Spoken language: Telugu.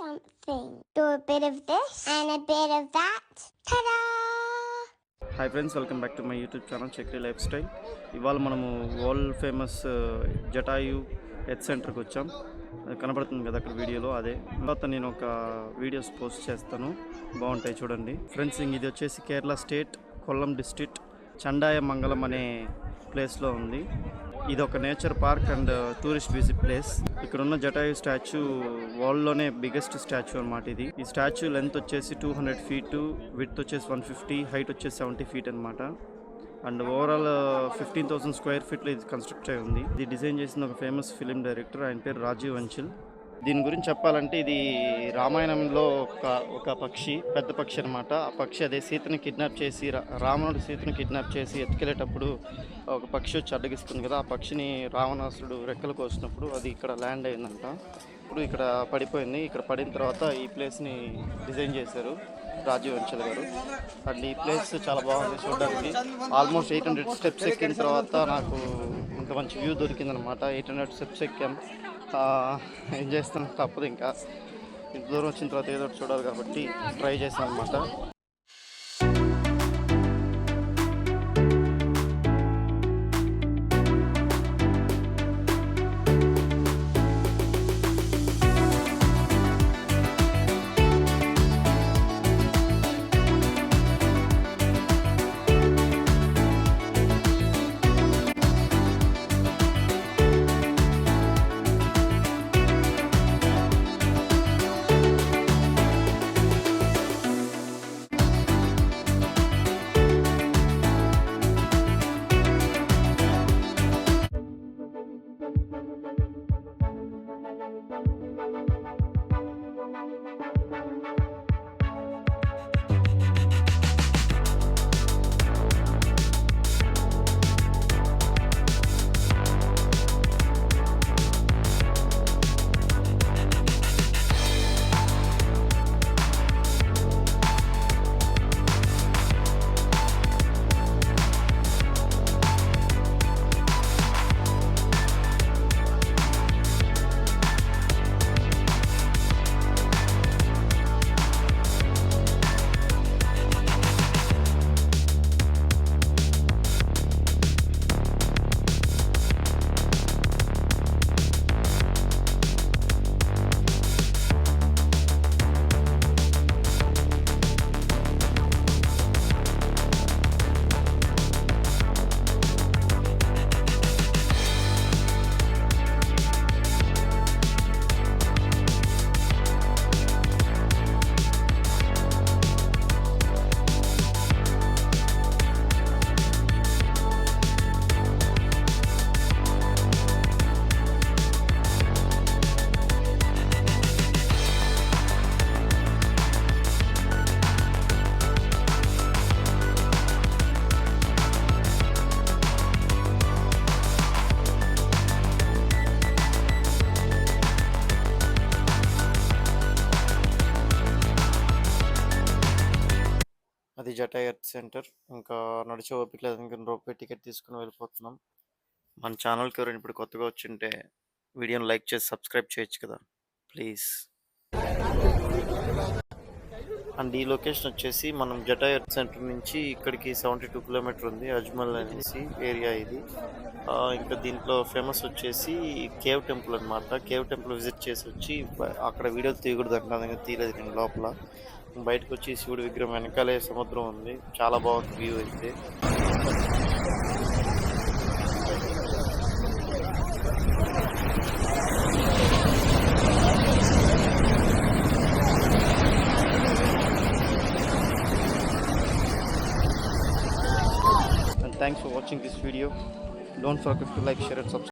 something. Do a bit of this and a bit of that. Ta-da! Hi friends, welcome back to my YouTube channel Chakri life style. ఇవాళ మనము వరల్డ్ ఫేమస్ జటాయు హెల్త్ సెంటర్కి వచ్చాం. అది కనబడుతుంది కదా అక్కడ వీడియోలో, అదే. తర్వాత నేను ఒక వీడియోస్ పోస్ట్ చేస్తాను, బాగుంటాయి చూడండి ఫ్రెండ్స్. ఇది వచ్చేసి కేరళ స్టేట్ కొల్లం డిస్ట్రిక్ట్ చండాయమంగళం అనే ప్లేస్లో ఉంది. ఇది ఒక nature park and tourist visit place. ఇక్కడ ఉన్న జటాయు స్టాచ్యూ వరల్డ్లోనే బిగ్గెస్ట్ స్టాచ్యూ అనమాట. ఈ స్టాచ్యూ లెంత్ వచ్చేసి 200 feet, విడ్త్ వచ్చేసి 150, హైట్ వచ్చేసి 70 feet అనమాట. అండ్ ఓవరాల్ 15,000 square feet ఇది కన్స్ట్రక్ట్ అయి ఉంది. ఇది డిజైన్ చేసిన ఒక ఫేమస్ ఫిలిం డైరెక్టర్, ఆయన పేరు రాజీవ్ వంచిల్. దీని గురించి చెప్పాలంటే ఇది రామాయణంలో ఒక పక్షి, పెద్ద పక్షి అనమాట. ఆ పక్షి అదే సీతను కిడ్నాప్ చేసి, రావణుడు సీతను కిడ్నాప్ చేసి ఎత్తుకెళ్ళేటప్పుడు ఒక పక్షి వచ్చి అడ్డగిస్తుంది కదా, ఆ పక్షిని రావణాసురుడు రెక్కలు కోసినప్పుడు అది ఇక్కడ ల్యాండ్ అయిందంట. ఇప్పుడు ఇక్కడ పడిపోయింది. ఇక్కడ పడిన తర్వాత ఈ ప్లేస్ని డిజైన్ చేశారు రాజీవ్ వంచల్ గారు. అండ్ ఈ ప్లేస్ చాలా బాగుంది చూడడానికి. ఆల్మోస్ట్ 800 steps ఎక్కిన తర్వాత నాకు ఇంత మంచి వ్యూ దొరికిందనమాట. 800 steps ఎక్కాం. ఏం చేస్తాను, తప్పదు. ఇంకా ఇంత దూరం వచ్చిన తర్వాత ఏదో ఒకటి చూడాలి కాబట్టి ట్రై చేశాను అనమాట. అది జటాయు హెల్త్ సెంటర్. ఇంకా నడిచే ఓపిక లేదు, ఇంకా రూపాయి టికెట్ తీసుకుని వెళ్ళిపోతున్నాం. మన ఛానల్కి ఎవరైనా ఇప్పుడు కొత్తగా వచ్చింటే వీడియోని లైక్ చేసి సబ్స్క్రైబ్ చేయొచ్చు కదా ప్లీజ్. అండ్ ఈ లొకేషన్ వచ్చేసి మనం జటాయు హెల్త్ సెంటర్ నుంచి ఇక్కడికి 72 kilometers ఉంది. అజ్మల్ అనేసి ఏరియా ఇది. ఇంకా దీంట్లో ఫేమస్ వచ్చేసి కేవ్ టెంపుల్ అనమాట. కేవ్ టెంపుల్ విజిట్ చేసి వచ్చి అక్కడ వీడియో తీయకూడదు అంటే తీయలేదు నేను. లోపల బయటకు వచ్చి శివుడి విగ్రహం వెనకాలే సముద్రం ఉంది, చాలా బాగుంది వ్యూ అయితే. And thanks for watching this video. Don't forget to like, share and subscribe.